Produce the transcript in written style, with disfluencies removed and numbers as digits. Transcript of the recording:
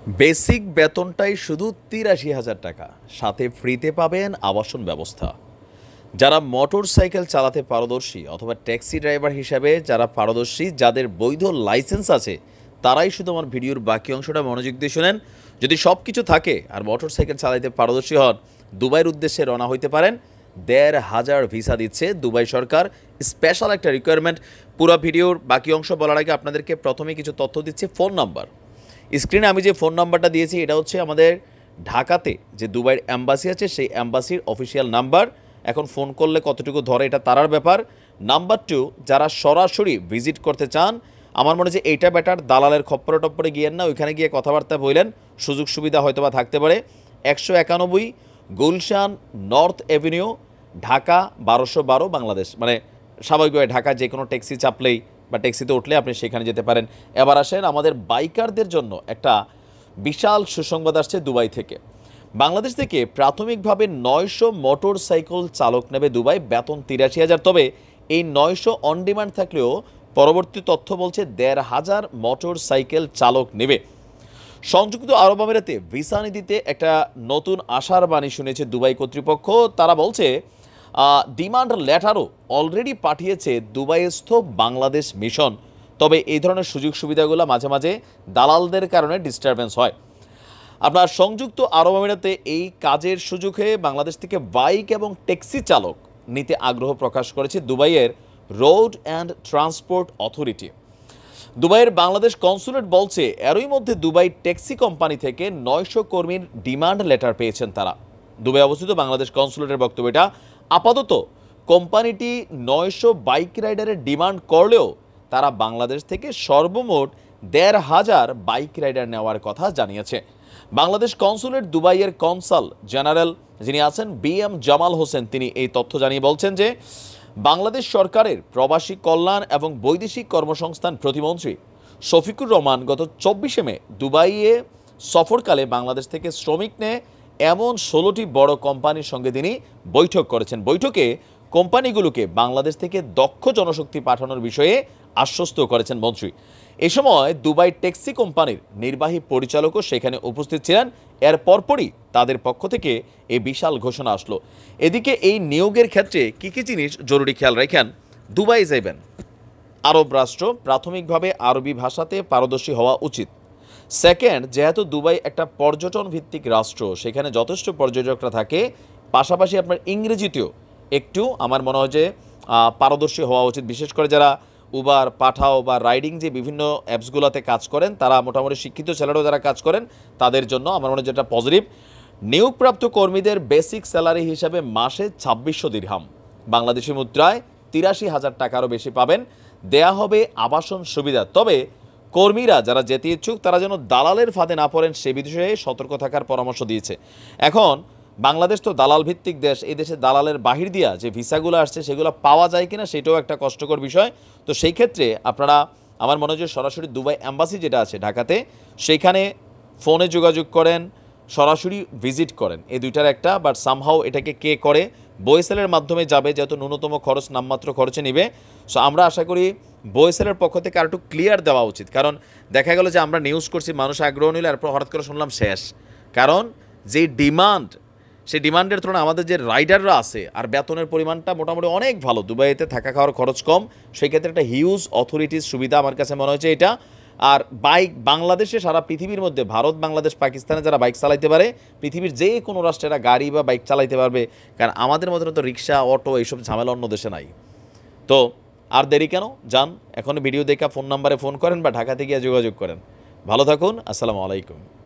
Basic বেতনটাই শুধু ৮৩,০০০ টাকা, সাথে ফ্রিতে পাবেন আবাসন ব্যবস্থা। যারা মোটর সাইকেল চালাতে পারদর্শী অথবা ট্যাক্সি ড্রাইভার হিসাবে যারা পারদর্শী, যাদের বৈধ লাইসেন্স আছে, তারাই শুধু আমার ভিডিওর বাকি অংশটা মনোযোগ দিয়ে শোনেন। যদি সব কিছু থাকে আর মোটর সাইকেল চালাতে পারদর্শী হন, দুবাইয়ের উদ্দেশ্যে রওনা হইতে পারেন। ১৫০০ ভিসা দিচ্ছে দুবাই সরকার, স্পেশাল একটা রিকোয়ারমেন্ট। পুরো ভিডিওর বাকি অংশ বলার আগে আপনাদেরকে প্রথমে কিছু তথ্য দিচ্ছি। ফোন নাম্বার স্ক্রিনে আমি যে ফোন নাম্বারটা দিয়েছি, এটা হচ্ছে আমাদের ঢাকাতে যে দুবাইয়ের অ্যাম্বাসি আছে, সেই অ্যাম্বাসির অফিসিয়াল নাম্বার। এখন ফোন করলে কতটুকু ধরে এটা তারার ব্যাপার। নাম্বার 2, যারা সরাসরি ভিজিট করতে চান, আমার মনে হয় যে এইটা বেটার, দালালের খপ্পরে টপ্পরে গিয়েন না, ওইখানে গিয়ে কথাবার্তা বললেন, সুযোগ সুবিধা হয়তো বা থাকতে পারে। ১৯১ গুলশান নর্থ এভিনিউ, ঢাকা ১২১২ বাংলাদেশ। মানে স্বাভাবিকভাবে ঢাকা যে কোনো ট্যাক্সি চাপলেই বা ট্যাক্সিতে উঠলে আপনি সেখানে যেতে পারেন। এবার আসেন আমাদের বাইকারদের জন্য একটা বিশাল সুসংবাদ আসছে দুবাই থেকে। বাংলাদেশ থেকে প্রাথমিকভাবে ৯০০ মোটর সাইকেল চালক নেবে দুবাই, বেতন ৮৩,০০০। তবে এই ৯০০ অন ডিমান্ড থাকলেও পরবর্তী তথ্য বলছে ১৫০০ মোটর সাইকেল চালক নেবে। সংযুক্ত আরব আমিরাতে ভিসা নীতিতে একটা নতুন আশার বাণী শুনেছে দুবাই কর্তৃপক্ষ। তারা বলছে ডিমান্ড লেটারও অলরেডি পাঠিয়েছে দুবাইস্থ বাংলাদেশ মিশন। তবে এই ধরনের সুযোগ সুবিধাগুলো মাঝে মাঝে দালালদের কারণে ডিস্টারবেন্স হয়। আপনার সংযুক্ত আরব আমিরাতে এই কাজের সুযোগে বাংলাদেশ থেকে বাইক এবং ট্যাক্সি চালক নিতে আগ্রহ প্রকাশ করেছে দুবাইয়ের রোড অ্যান্ড ট্রান্সপোর্ট অথরিটি। দুবাইয়ের বাংলাদেশ কনসুলেট বলছে এরই মধ্যে দুবাই ট্যাক্সি কোম্পানি থেকে ৯০০ কর্মীর ডিমান্ড লেটার পেয়েছেন তারা। দুবাই অবস্থিত বাংলাদেশ কনসুলেটের বক্তব্য এটা। আপাতত কোম্পানিটি ৯০০ বাইক রাইডারের ডিমান্ড করলেও তারা বাংলাদেশ থেকে সর্বমোট ১৫০০ বাইক রাইডার নেওয়ার কথা জানিয়েছে। বাংলাদেশ কনসুলেট দুবাইয়ের কনসাল জেনারেল যিনি আছেন BM জামাল হোসেন, তিনি এই তথ্য জানিয়ে বলছেন যে বাংলাদেশ সরকারের প্রবাসী কল্যাণ এবং বৈদেশিক কর্মসংস্থান প্রতিমন্ত্রী শফিকুর রহমান গত ২৪শে মে দুবাইয়ে সফরকালে বাংলাদেশ থেকে শ্রমিক নিয়ে এমন ১৬টি বড় কোম্পানির সঙ্গে তিনি বৈঠক করেছেন। বৈঠকে কোম্পানিগুলোকে বাংলাদেশ থেকে দক্ষ জনশক্তি পাঠানোর বিষয়ে আশ্বস্ত করেছেন মন্ত্রী। এ সময় দুবাই ট্যাক্সি কোম্পানির নির্বাহী পরিচালকও সেখানে উপস্থিত ছিলেন। এর পরপরই তাদের পক্ষ থেকে এই বিশাল ঘোষণা আসলো। এদিকে এই নিয়োগের ক্ষেত্রে কী কী জিনিস জরুরি খেয়াল রাখেন। দুবাই যাবেন, আরব রাষ্ট্র, প্রাথমিকভাবে আরবি ভাষাতে পারদর্শী হওয়া উচিত। সেকেন্ড, যেহেতু দুবাই একটা পর্যটন ভিত্তিক রাষ্ট্র, সেখানে যথেষ্ট পর্যটকরা থাকে, পাশাপাশি আপনার ইংরেজিতেও একটু আমার মনে হয় যে পারদর্শী হওয়া উচিত। বিশেষ করে যারা উবার, পাঠাও বা রাইডিং যে বিভিন্ন অ্যাপসগুলোতে কাজ করেন, তারা মোটামুটি শিক্ষিত ছেলেরাও যারা কাজ করেন, তাদের জন্য আমার মনে হয় যেটা পজিটিভ। নিয়োগপ্রাপ্ত কর্মীদের বেসিক স্যালারি হিসাবে মাসে ২৬০০ দিরহাম, বাংলাদেশি মুদ্রায় ৮৩,০০০ টাকারও বেশি পাবেন। দেয়া হবে আবাসন সুবিধা। তবে কর্মীরা যারা যেতে ইচ্ছুক তারা যেন দালালের ফাঁদে না পড়েন সে বিষয়ে সতর্ক থাকার পরামর্শ দিয়েছে। এখন বাংলাদেশ তো দালাল ভিত্তিক দেশ, এই দেশে দালালের বাহির দিয়া যে ভিসাগুলো আসছে সেগুলো পাওয়া যায় কিনা সেটাও একটা কষ্টকর বিষয়। তো সেই ক্ষেত্রে আপনারা আমার মনে হয় যে সরাসরি দুবাই অ্যাম্বাসি যেটা আছে ঢাকাতে, সেইখানে ফোনে যোগাযোগ করেন, সরাসরি ভিজিট করেন, এই দুইটার একটা। বাট সামহাও এটাকে কে করে, বইসেলের মাধ্যমে যাবে, যেহেতু ন্যূনতম খরচ নামমাত্র খরচে নেবে। সো আমরা আশা করি বইসেলের পক্ষ থেকে আর একটু ক্লিয়ার দেওয়া উচিত। কারণ দেখা গেল যে আমরা নিউজ করছি, মানুষ আগ্রহ নিলে, এরপর হঠাৎ করে শুনলাম শেষ। কারণ যে ডিমান্ড, সেই ডিমান্ডের তুলনায় আমাদের যে রাইডাররা আছে আর বেতনের পরিমাণটা মোটামুটি অনেক ভালো, দুবাইতে থাকা খাওয়ার খরচ কম, সেই ক্ষেত্রে একটা হিউজ অথরিটিস সুবিধা আমার কাছে মনে হয়েছে এটা। আর বাইক বাংলাদেশে সারা পৃথিবীর মধ্যে ভারত, বাংলাদেশ, পাকিস্তানে যারা বাইক চালাইতে পারে, পৃথিবীর যে কোনো রাষ্ট্রেরা গাড়ি বা বাইক চালাইতে পারবে। কারণ আমাদের মধ্যে তো রিক্সা, অটো এইসব ঝামেলা অন্য দেশে নাই। তো আর দেরি কেন, যান এখন ভিডিও দেখা ফোন নাম্বারে ফোন করেন বা ঢাকাতে গিয়ে যোগাযোগ করেন। ভালো থাকুন, আসসালামু আলাইকুম।